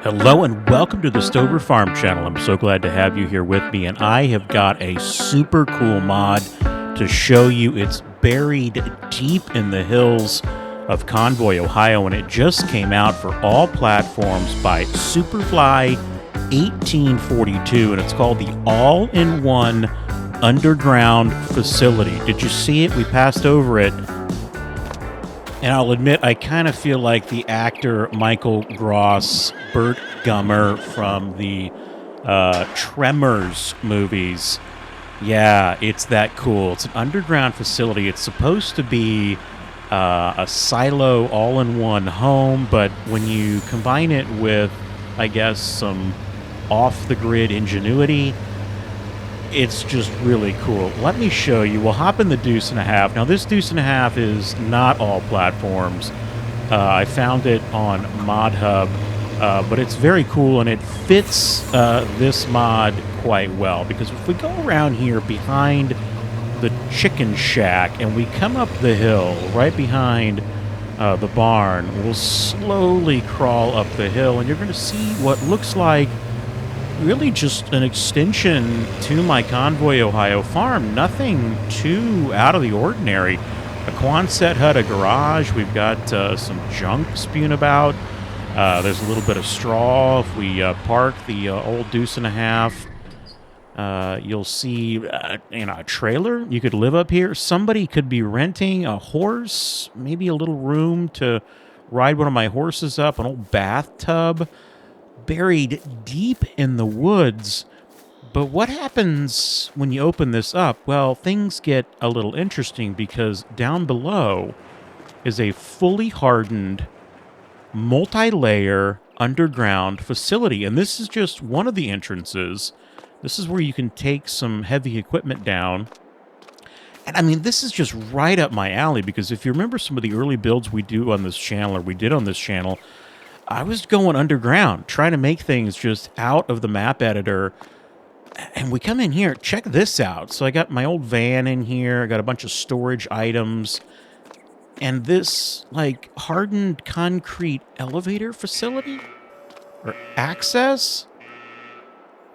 Hello and welcome to the Stover Farm channel. I'm so glad to have you here with me, and I have got a super cool mod to show you. It's buried deep in the hills of Convoy, Ohio, and it just came out for all platforms by Superfly 1842, and it's called the All-in-One Underground Facility. Did you see it? We passed over it. And I'll admit, I kind of feel like the actor Michael Gross, Burt Gummer from the Tremors movies. Yeah, it's that cool. It's an underground facility. It's supposed to be a silo all-in-one home, but when you combine it with, I guess, some off-the-grid ingenuity, it's just really cool. Let me show you. We'll hop in the Deuce and a Half. Now, this Deuce and a Half is not all platforms. I found it on Mod Hub, but it's very cool, and it fits this mod quite well, because if we go around here behind the chicken shack and we come up the hill right behind the barn, we'll slowly crawl up the hill, and you're going to see what looks like really just an extension to my Convoy, Ohio farm. Nothing too out of the ordinary. A Quonset hut, a garage. We've got some junk spewing about. There's a little bit of straw. If we park the old Deuce and a Half, you'll see a trailer. You could live up here. Somebody could be renting a horse, maybe a little room to ride one of my horses up, an old bathtub. Buried deep in the woods. But what happens when you open this up? Well, things get a little interesting, because down below is a fully hardened, multi-layer underground facility. And this is just one of the entrances. This is where you can take some heavy equipment down. And I mean, this is just right up my alley, because if you remember some of the early builds we did on this channel, I was going underground, trying to make things just out of the map editor. And we come in here, check this out. So I got my old van in here, I got a bunch of storage items, and this, like, hardened concrete elevator facility? Or access?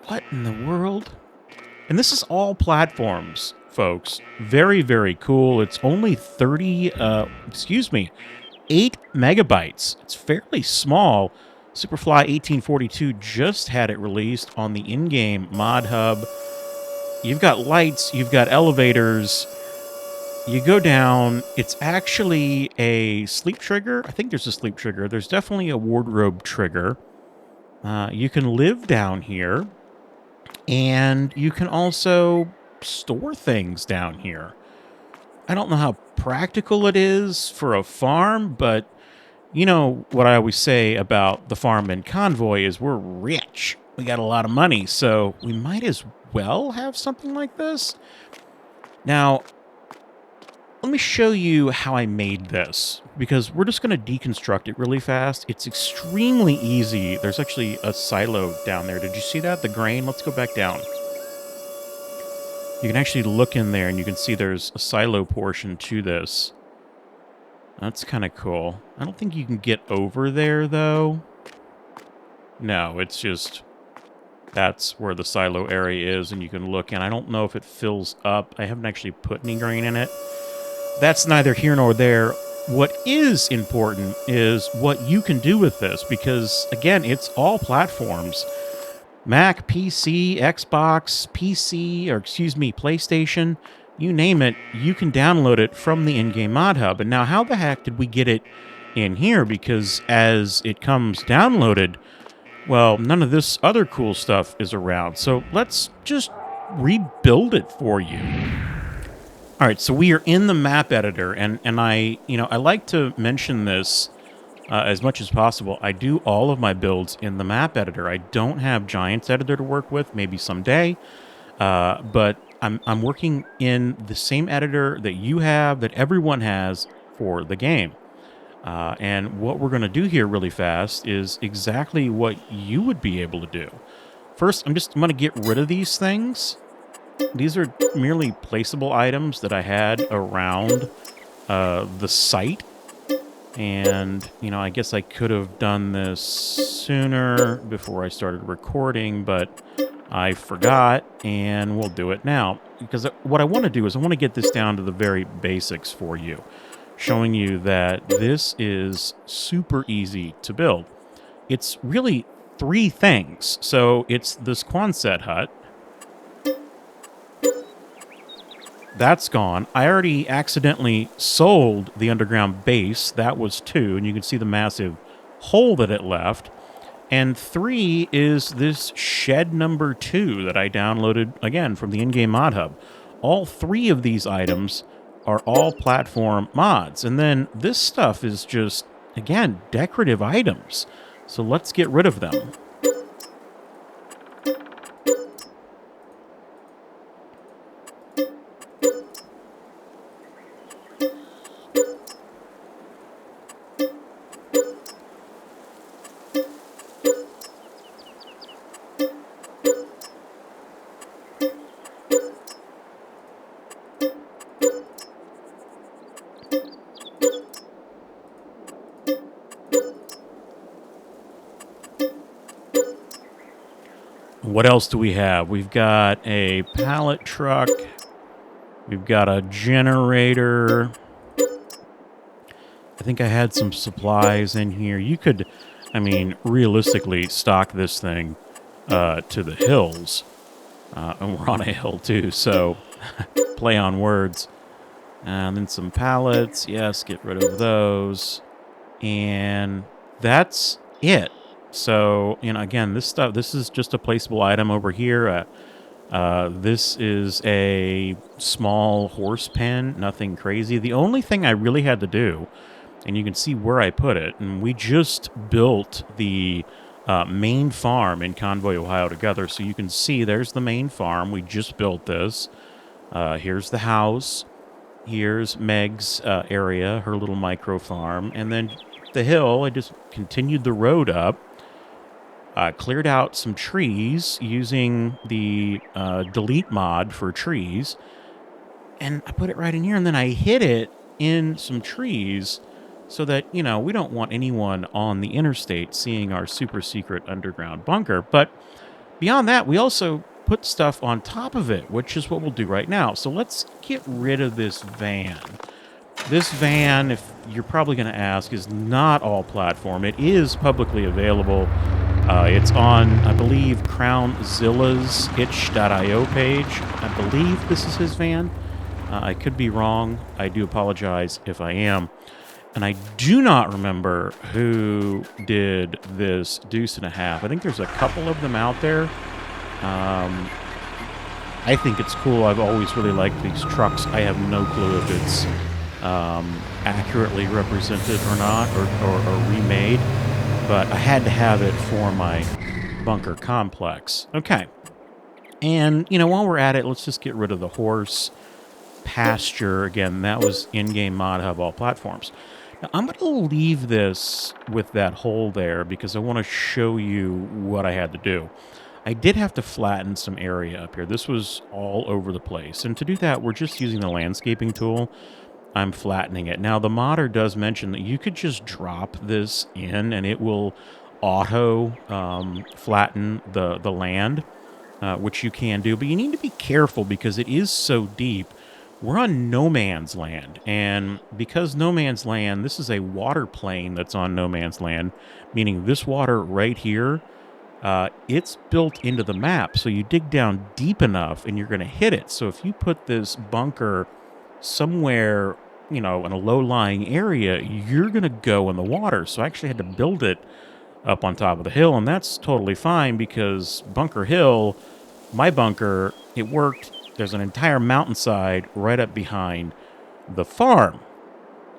What in the world? And this is all platforms, folks. Very, very cool. It's only 8 megabytes. It's fairly small. Superfly 1842 just had it released on the in-game Mod Hub. You've got lights, you've got elevators. You go down, it's actually a sleep trigger. I think there's a sleep trigger. There's definitely a wardrobe trigger. You can live down here, and you can also store things down here. I don't know how practical it is for a farm, but you know what I always say about the farm and Convoy is we're rich. We got a lot of money, so we might as well have something like this. Now, let me show you how I made this, because we're just going to deconstruct it really fast. It's extremely easy. There's actually a silo down there. Did you see that? The grain? Let's go back down. You can actually look in there, and you can see there's a silo portion to this. That's kind of cool. I don't think you can get over there, though. No, it's just... that's where the silo area is, and you can look, and I don't know if it fills up. I haven't actually put any grain in it. That's neither here nor there. What is important is what you can do with this, because, again, it's all platforms. Mac, PC, Xbox, PlayStation, you name it, you can download it from the in-game Mod Hub. And now, how the heck did we get it in here? Because as it comes downloaded, well, none of this other cool stuff is around. So let's just rebuild it for you. All right, so we are in the map editor, and I like to mention this as much as possible. I do all of my builds in the map editor. I don't have Giants editor to work with, maybe someday, but I'm working in the same editor that you have, that everyone has for the game. And what we're going to do here really fast is exactly what you would be able to do. First, I'm going to get rid of these things. These are merely placeable items that I had around the site. And, I guess I could have done this sooner before I started recording, but I forgot, and we'll do it now. Because what I want to do is I want to get this down to the very basics for you, showing you that this is super easy to build. It's really three things. So it's this Quonset hut. That's gone. I already accidentally sold the underground base. That was 2, and you can see the massive hole that it left. And 3 is this shed number 2 that I downloaded, again, from the in-game mod hub. All 3 of these items are all platform mods. And then this stuff is just, again, decorative items. So let's get rid of them. What else do we have? We've got a pallet truck. We've got a generator. I think I had some supplies in here. You could, realistically stock this thing to the hills. And we're on a hill, too, so play on words. And then some pallets. Yes, get rid of those. And that's it. So, again, this is just a placeable item over here. This is a small horse pen, nothing crazy. The only thing I really had to do, and you can see where I put it, and we just built the main farm in Convoy, Ohio together. So you can see there's the main farm. We just built this. Here's the house. Here's Meg's area, her little micro farm. And then the hill, I just continued the road up. Cleared out some trees using the delete mod for trees. And I put it right in here, and then I hid it in some trees so that, we don't want anyone on the interstate seeing our super secret underground bunker. But beyond that, we also put stuff on top of it, which is what we'll do right now. So let's get rid of this van. This van, if you're probably going to ask, is not all platform. It is publicly available. It's on, I believe, CrownZilla's itch.io page. I believe this is his van. I could be wrong. I do apologize if I am. And I do not remember who did this deuce and a half. I think there's a couple of them out there. I think it's cool. I've always really liked these trucks. I have no clue if it's accurately represented or not, or remade. But I had to have it for my bunker complex. Okay. And, while we're at it, let's just get rid of the horse pasture. Again, that was in-game mod hub all platforms. Now, I'm going to leave this with that hole there because I want to show you what I had to do. I did have to flatten some area up here. This was all over the place. And to do that, we're just using the landscaping tool. I'm flattening it. Now, the modder does mention that you could just drop this in and it will auto flatten the land, which you can do. But you need to be careful because it is so deep. We're on no man's land. And because no man's land, this is a water plane that's on no man's land, meaning this water right here, it's built into the map. So you dig down deep enough and you're going to hit it. So if you put this bunker somewhere, in a low-lying area, you're going to go in the water. So I actually had to build it up on top of the hill, and that's totally fine because Bunker Hill, my bunker, it worked. There's an entire mountainside right up behind the farm.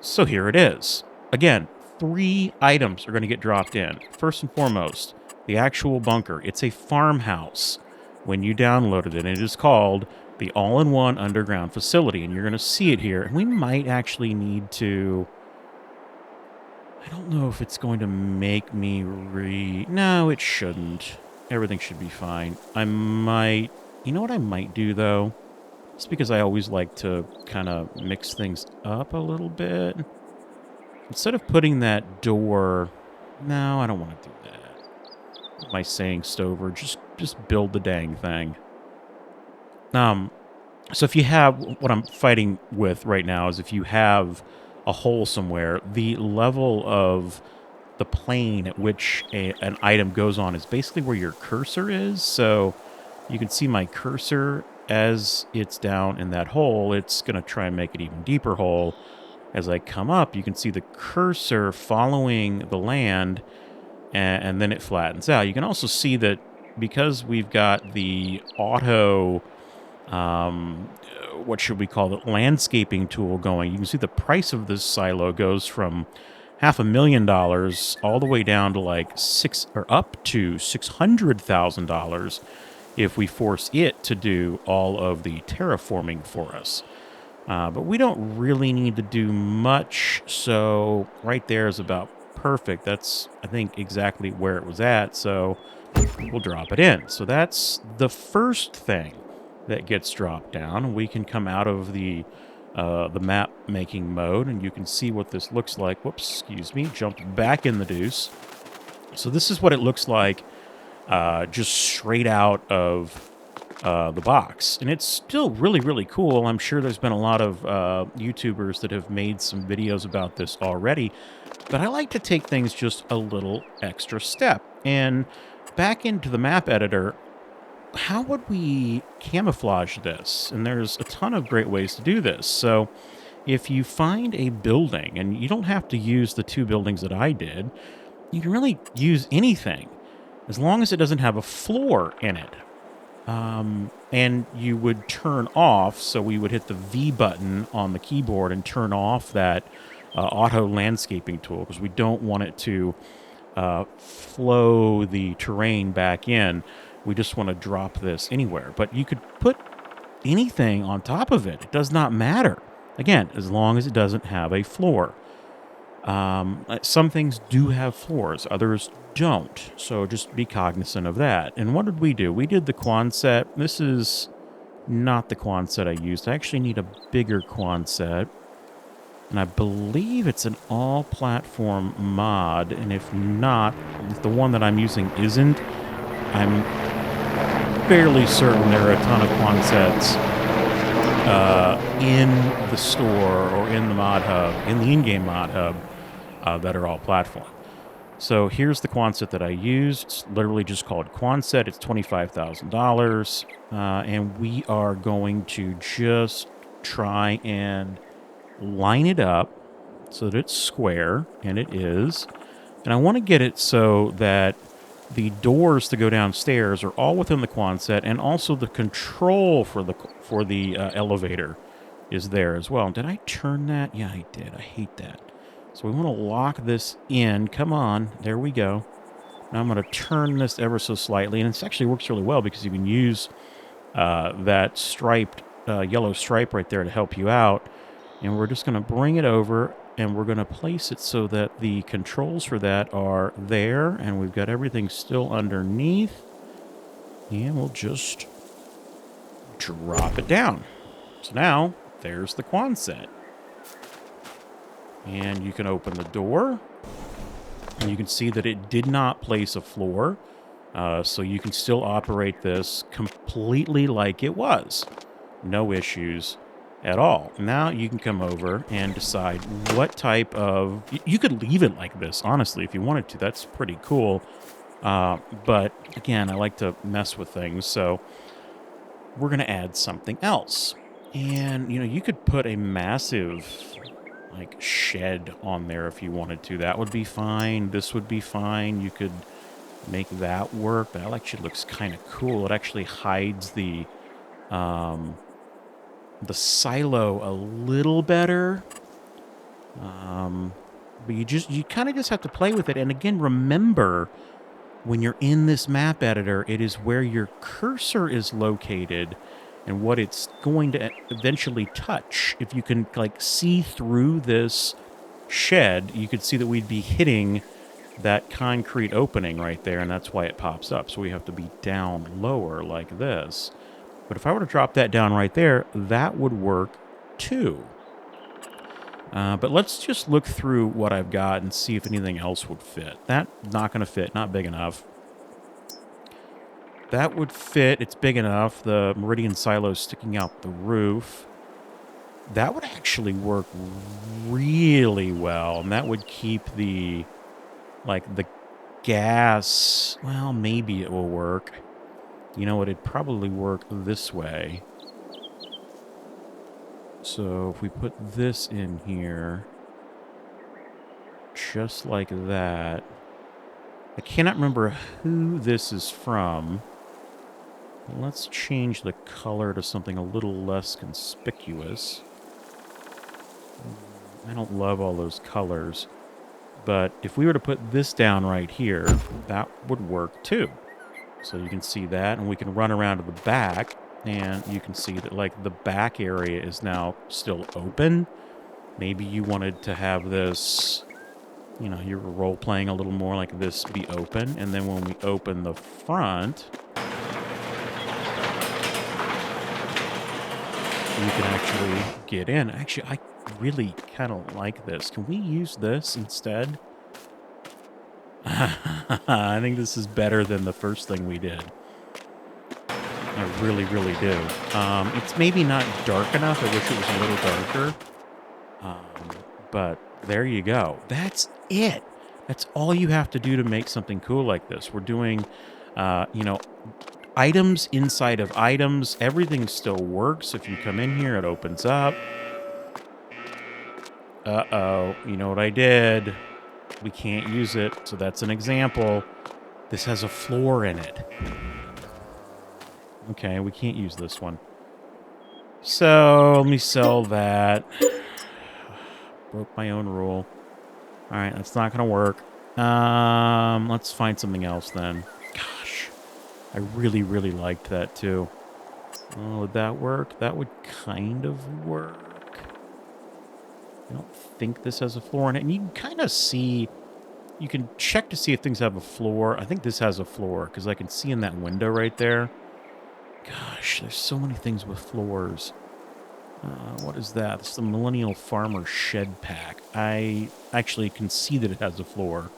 So here it is. Again, 3 items are going to get dropped in. First and foremost, the actual bunker. It's a farmhouse when you downloaded it, and it is called the all-in-one underground facility, and you're going to see it here. And we might actually need to... I don't know if it's going to make me No, it shouldn't. Everything should be fine. I might... You know what I might do, though? It's because I always like to kind of mix things up a little bit. instead of putting that door... No, I don't want to do that. What am I saying, Stover? Just build the dang thing. So if you have... What I'm fighting with right now is if you have a hole somewhere, the level of the plane at which an item goes on is basically where your cursor is. So you can see my cursor as it's down in that hole. It's going to try and make it even deeper hole. As I come up, you can see the cursor following the land, and then it flattens out. You can also see that because we've got the auto... what should we call it, landscaping tool going, you can see the price of this silo goes from $500,000 all the way down to like up to $600,000 if we force it to do all of the terraforming for us. But we don't really need to do much, so right there is about perfect. That's, I think, exactly where it was at, so we'll drop it in. So that's the first thing that gets dropped down. We can come out of the map making mode, and you can see what this looks like. Whoops, excuse me, jumped back in the deuce. So this is what it looks like just straight out of the box. And it's still really, really cool. I'm sure there's been a lot of YouTubers that have made some videos about this already, but I like to take things just a little extra step. And back into the map editor, how would we camouflage this? And there's a ton of great ways to do this. So if you find a building, and you don't have to use the 2 buildings that I did, you can really use anything as long as it doesn't have a floor in it. And you would turn off, so we would hit the V button on the keyboard and turn off that auto landscaping tool, because we don't want it to flow the terrain back in. We just want to drop this anywhere. But you could put anything on top of it. It does not matter. Again, as long as it doesn't have a floor. Some things do have floors. Others don't. So just be cognizant of that. And what did we do? We did the Quonset. This is not the Quonset I used. I actually need a bigger Quonset. And I believe it's an all-platform mod. And if not, if the one that I'm using isn't, I'm fairly certain there are a ton of Quonsets in the store or in the mod hub, in the in-game mod hub, that are all platform. So here's the Quonset that I used. It's literally just called Quonset. It's $25,000. And we are going to just try and line it up so that it's square, and it is. And I want to get it so that the doors to go downstairs are all within the Quonset, and also the control for the elevator is there as well. Did I turn that? Yeah, I did. I hate that. So we want to lock this in. Come on. There we go. Now I'm going to turn this ever so slightly, and it actually works really well because you can use that striped yellow stripe right there to help you out. And we're just going to bring it over, and we're going to place it so that the controls for that are there, and we've got everything still underneath. And we'll just drop it down. So now, there's the Quonset. And you can open the door, and you can see that it did not place a floor, so you can still operate this completely like it was. No issues at all. Now you can come over and decide what type of... You could leave it like this, honestly, if you wanted to. That's pretty cool. But, again, I like to mess with things, so we're going to add something else. And, you know, you could put a massive, like, shed on there if you wanted to. That would be fine. This would be fine. You could make that work. That actually looks kind of cool. It actually hides the silo a little better. But you kind of just have to play with it. And again, remember, when you're in this map editor, it is where your cursor is located and what it's going to eventually touch. If you can, like, see through this shed, you could see that we'd be hitting that concrete opening right there, and that's why it pops up. So we have to be down lower like this. But if I were to drop that down right there, that would work too. But let's just look through what I've got and see if anything else would fit. That, not going to fit. Not big enough. That would fit. It's big enough. The Meridian silo sticking out the roof. That would actually work really well. And that would keep the, like, the gas. Well, maybe it will work. You know what? It'd probably work this way. So if we put this in here, just like that. I cannot remember who this is from. Let's change the color to something a little less conspicuous. I don't love all those colors. But if we were to put this down right here, that would work too. So you can see that, and we can run around to the back, and you can see that, like, the back area is now still open. Maybe you wanted to have this, you know, you were role-playing a little more like this be open, and then when we open the front, you can actually get in. Actually, I really kind of like this. Can we use this instead? I think this is better than the first thing we did. I really, really do. It's maybe not dark enough. I wish it was a little darker. But there you go. That's it. That's all you have to do to make something cool like this. We're doing, you know, items inside of items. Everything still works. If you come in here, it opens up. Uh-oh. You know what I did? We can't use it. So that's an example. This has a floor in it. Okay, we can't use this one. So let me sell that. Broke my own rule. All right, that's not going to work. Let's find something else then. Gosh, I really, really liked that too. Oh, would that work? That would kind of work. I don't think this has a floor in it. And you can kind of see, you can check to see if things have a floor. I think this has a floor because I can see in that window right there. Gosh, there's so many things with floors. What is that? It's the Millennial Farmer Shed Pack. I actually can see that it has a floor.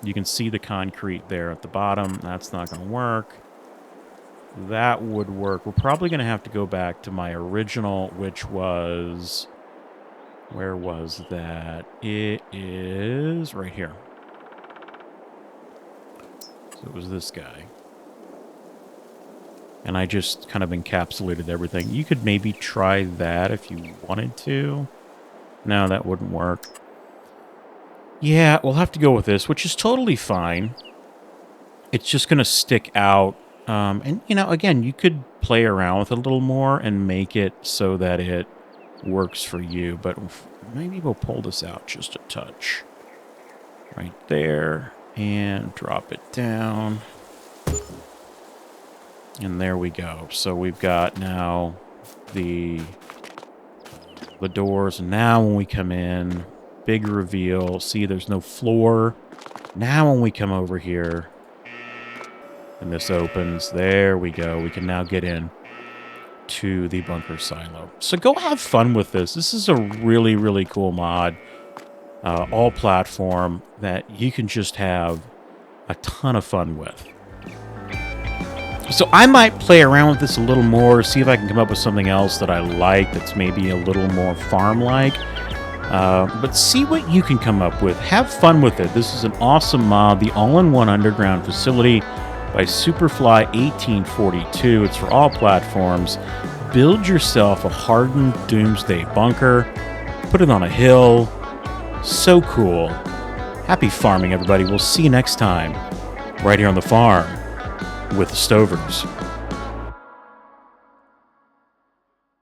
You can see the concrete there at the bottom. That's not going to work. That would work. We're probably going to have to go back to my original, which was... Where was that? It is right here. So it was this guy. And I just kind of encapsulated everything. You could maybe try that if you wanted to. No, that wouldn't work. Yeah, we'll have to go with this, which is totally fine. It's just going to stick out. And, you know, again, you could play around with it a little more and make it so that it works for you. But maybe we'll pull this out just a touch. Right there. And drop it down. And there we go. So we've got now the doors. And now when we come in, big reveal. See, there's no floor. Now when we come over here, and this opens, there we go. We can now get in to the bunker silo. So go have fun with this. This is a really, really cool mod. All platform that you can just have a ton of fun with. So I might play around with this a little more, see if I can come up with something else that I like that's maybe a little more farm-like. But see what you can come up with. Have fun with it. This is an awesome mod, the all-in-one underground facility by Superfly 1842. It's for all platforms. Build yourself a hardened doomsday bunker. Put it on a hill. So cool. Happy farming, everybody. We'll see you next time right here on the farm with the Stovers.